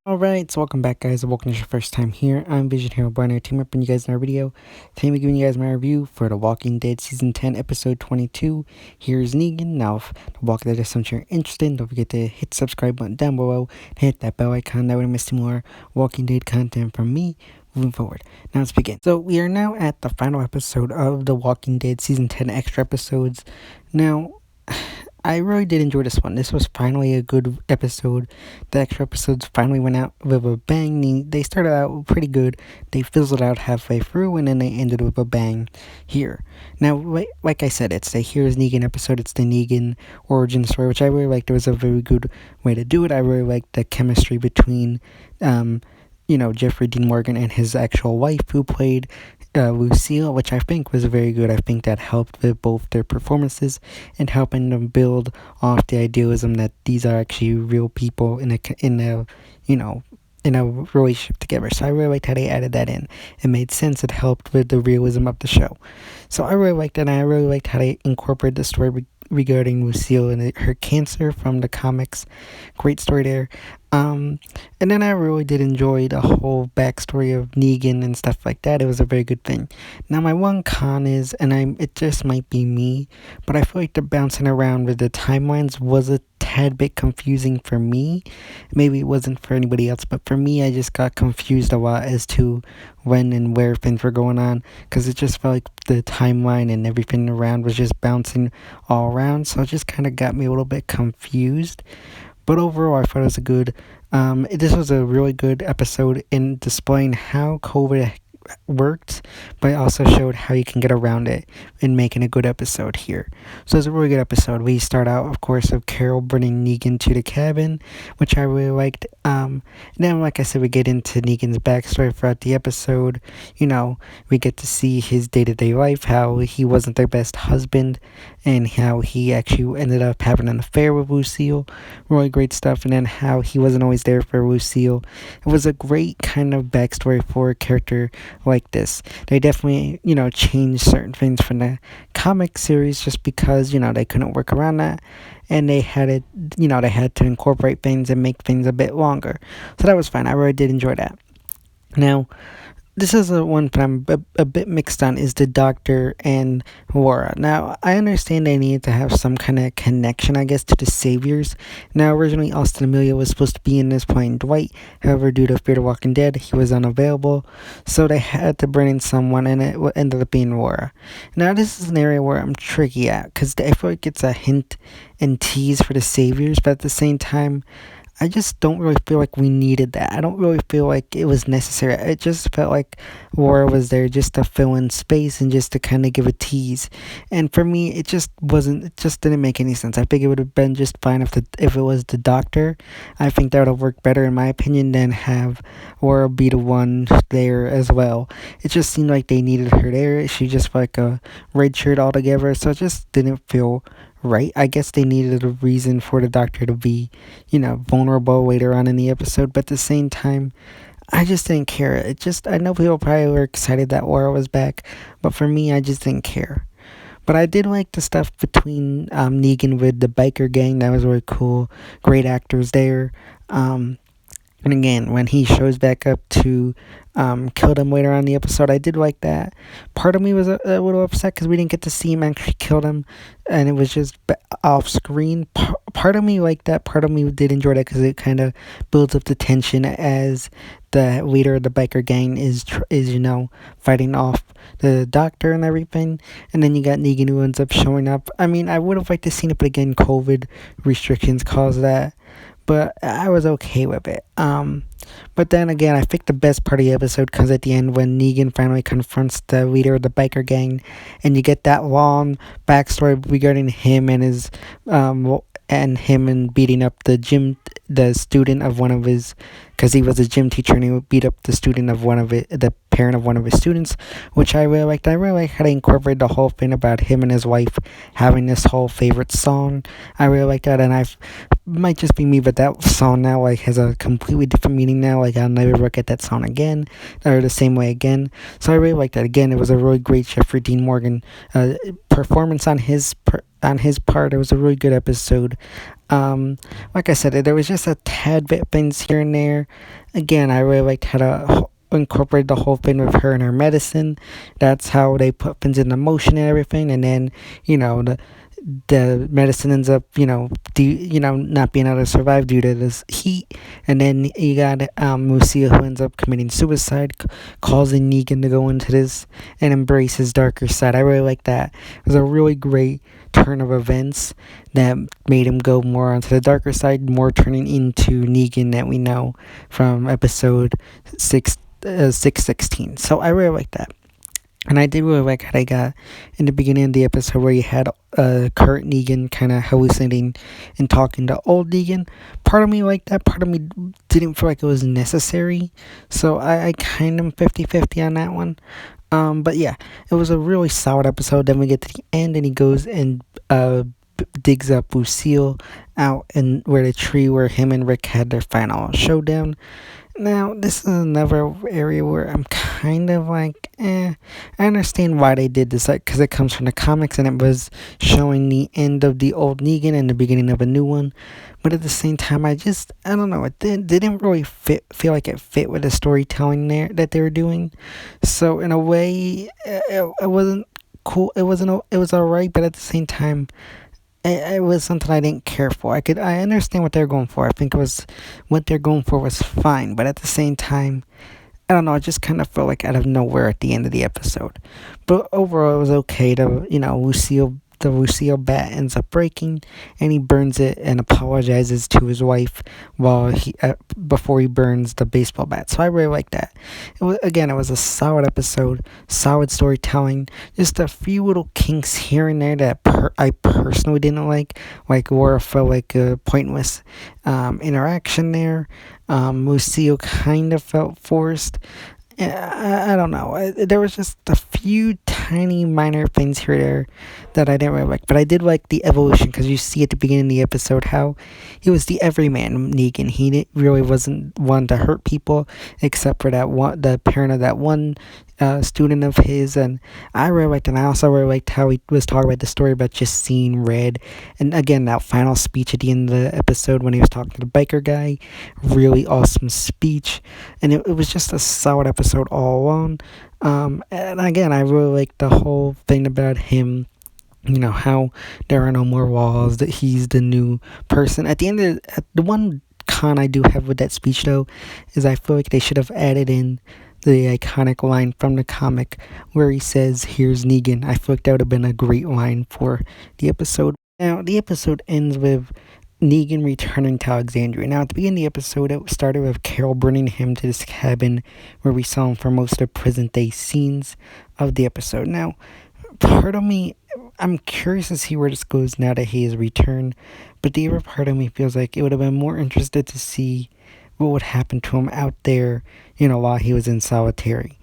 Alright, so welcome back guys, and welcome to your first time here. I'm Vision Hero Barner, team up and you guys in our video. Today I'm giving you guys my review for The Walking Dead Season 10, Episode 22. Here's Negan. Now, if The Walking Dead is something you're interested in, don't forget to hit the subscribe button down below and hit that bell icon. That way you don't miss more Walking Dead content from me moving forward. Now let's begin. So we are now at the final episode of The Walking Dead Season 10 extra episodes. Now, I really did enjoy this one. This was finally a good episode. The extra episodes finally went out with a bang. They started out pretty good. They fizzled out halfway through, and then they ended with a bang here. Now, like I said, it's the Here's Negan episode. It's the Negan origin story, which I really liked. It was a very good way to do it. I really liked the chemistry between Jeffrey Dean Morgan and his actual wife, who played Lucille, which I think was very good. I think that helped with both their performances and helping them build off the idealism that these are actually real people in a relationship together. So I really liked how they added that in. It made sense. It helped with the realism of the show. So I really liked it, and I really liked how they incorporated the story regarding Lucille and her cancer from the comics. Great story there. And then I really did enjoy the whole backstory of Negan and stuff like that. It was a very good thing. Now my one con is, it just might be me, but I feel like the bouncing around with the timelines was a tad bit confusing for me. Maybe it wasn't for anybody else, but for me, I just got confused a lot as to when and where things were going on, because it just felt like the timeline and everything around was just bouncing all around, so it just kind of got me a little bit confused. But overall, I thought it was this was a really good episode in displaying how COVID worked, but it also showed how you can get around it in making a good episode here. So it's a really good episode. We start out, of course, with Carol bringing Negan to the cabin, which I really liked. And then, like I said, we get into Negan's backstory throughout the episode. We get to see his day-to-day life, how he wasn't their best husband, and how he actually ended up having an affair with Lucille. Really great stuff. And then how he wasn't always there for Lucille. It was a great kind of backstory for a character like this. They definitely, changed certain things from the comic series just because, they couldn't work around that. And they had they had to incorporate things and make things a bit longer. So that was fine. I really did enjoy that. Now, this is the one that I'm a bit mixed on, is the Doctor and Laura. Now, I understand they needed to have some kind of connection, I guess, to the Saviors. Now, originally, Austin Amelia was supposed to be in this playing Dwight. However, due to Fear the Walking Dead, he was unavailable. So they had to bring in someone, and it ended up being Laura. Now, this is an area where I'm tricky at, because I feel like it's a hint and tease for the Saviors, but at the same time, I just don't really feel like we needed that. I don't really feel like it was necessary. It just felt like Laura was there just to fill in space and just to kind of give a tease. And for me, it just didn't make any sense. I think it would have been just fine if it was the Doctor. I think that would have worked better, in my opinion, than have Laura be the one there as well. It just seemed like they needed her there. She just felt like a red shirt altogether, so it just didn't feel right. I guess they needed a reason for the Doctor to be, vulnerable later on in the episode, but at the same time, I just didn't care. I know people probably were excited that Laura was back, but for me, I just didn't care. But I did like the stuff between Negan with the biker gang. That was really cool. Great actors there. And again, when he shows back up to kill them later on in the episode, I did like that. Part of me was a little upset because we didn't get to see him actually kill them, and it was just off screen. Part of me liked that. Part of me did enjoy that because it kind of builds up the tension as the leader of the biker gang is fighting off the Doctor and everything. And then you got Negan, who ends up showing up. I mean, I would have liked to see it, but again, COVID restrictions caused that. But I was okay with it. But then again, I think the best part of the episode comes at the end when Negan finally confronts the leader of the biker gang, and you get that long backstory regarding him and his and beating up the student of one of his, because he was a gym teacher and he would beat up the student of the parent of one of his students, which I really liked. I really liked how they incorporated the whole thing about him and his wife having this whole favorite song. I really liked that, and might just be me, but that song now like has a completely different meaning now. Like I'll never look at that song again or the same way again. So I really like that. Again, it was a really great Jeffrey Dean Morgan performance on on his part. It was a really good episode. Like I said, there was just a tad bit things here and there. Again, I really liked how to incorporate the whole thing with her and her medicine. That's how they put things into motion and everything. And then, the medicine ends up, not being able to survive due to this heat. And then you got Lucille, who ends up committing suicide, causing Negan to go into this and embrace his darker side. I really like that. It was a really great turn of events that made him go more onto the darker side, more turning into Negan that we know from episode 616. So I really like that. And I did really like how they got in the beginning of the episode where you had current Negan kind of hallucinating and talking to old Negan. Part of me liked that. Part of me didn't feel like it was necessary. So I kind of 50-50 on that one. But yeah, it was a really solid episode. Then we get to the end and he goes and digs up Lucille out in where the tree where him and Rick had their final showdown. Now, this is another area where I'm kind of like, I understand why they did this, like, because it comes from the comics and it was showing the end of the old Negan and the beginning of a new one. But at the same time, I don't know, it didn't really feel like it fit with the storytelling there that they were doing. So, in a way, it wasn't cool. It was alright, but at the same time, it was something I didn't care for. I understand what they're going for. I think what they're going for was fine, but at the same time, I don't know. It just kind of felt like out of nowhere at the end of the episode. But overall, it was okay. The Lucille bat ends up breaking, and he burns it and apologizes to his wife before he burns the baseball bat. So I really like that. It was a solid episode, solid storytelling. Just a few little kinks here and there that I personally didn't like where I felt like a pointless interaction there. Lucille kind of felt forced. I don't know. There was just a few tiny minor things here and there that I didn't really like. But I did like the evolution because you see at the beginning of the episode how he was the everyman Negan. Really wasn't one to hurt people except for the parent of that one student of his. And I really liked it. And I also really liked how he was talking about the story about just seeing red. And again, that final speech at the end of the episode when he was talking to the biker guy, really awesome speech. And it was just a solid episode all along. And again, I really liked the whole thing about him, how there are no more walls, that he's the new person. At the end of the one con I do have with that speech, though, is I feel like they should have added in the iconic line from the comic where he says, "Here's Negan." I feel like that would have been a great line for the episode. Now, the episode ends with Negan returning to Alexandria. Now, at the beginning of the episode, it started with Carol bringing him to this cabin where we saw him for most of the present-day scenes of the episode. Now, part of me, I'm curious to see where this goes now that he has returned, but the other part of me feels like it would have been more interested to see what would happen to him out there, while he was in solitary.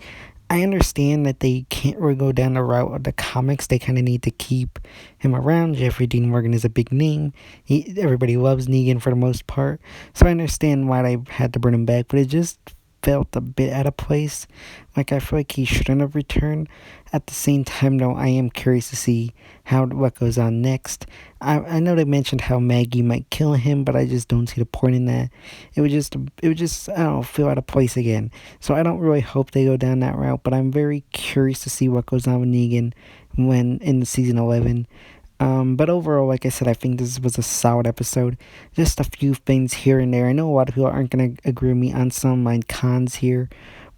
I understand that they can't really go down the route of the comics. They kind of need to keep him around. Jeffrey Dean Morgan is a big name. Everybody loves Negan for the most part. So I understand why they had to bring him back, but it just felt a bit out of place. Like, I feel like he shouldn't have returned. At the same time, though, I am curious to see what goes on next. I know they mentioned how Maggie might kill him, but I just don't see the point in that. It would just I don't know, feel out of place again. So I don't really hope they go down that route, but I'm very curious to see what goes on with Negan when in season 11. But overall, like I said, I think this was a solid episode. Just a few things here and there. I know a lot of people aren't going to agree with me on some of my cons here,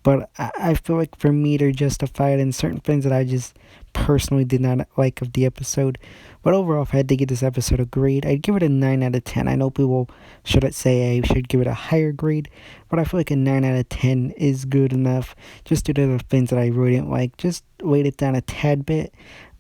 but I feel like for me they're justified in certain things that I just personally did not like of the episode. But overall, if I had to give this episode a grade, I'd give it a 9 out of 10. I know people should say I should give it a higher grade, but I feel like a 9 out of 10 is good enough just due to the things that I really didn't like. Just weight it down a tad bit.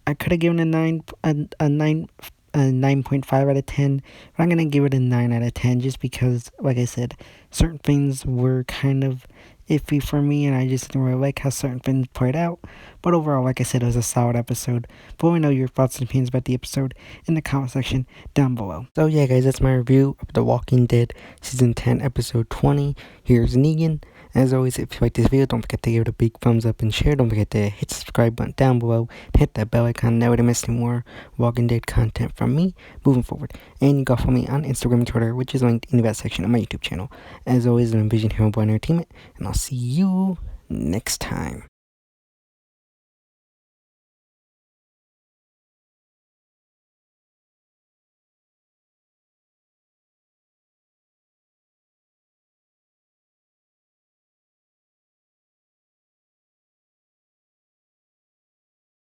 I could have given a 9.5 out of 10, but I'm going to give it a 9 out of 10 just because, like I said, certain things were kind of iffy for me, and I just didn't really like how certain things played out. But overall, like I said, it was a solid episode. But let me know your thoughts and opinions about the episode in the comment section down below. So yeah, guys, that's my review of The Walking Dead Season 10, Episode 20. Here's Negan. As always, if you like this video, don't forget to give it a big thumbs up and share. Don't forget to hit the subscribe button down below and hit that bell icon. That way, don't miss any more Walking Dead content from me moving forward. And you can follow me on Instagram and Twitter, which is linked in the back section of my YouTube channel. As always, I'm Vision Hero Boy Entertainment, and I'll see you next time.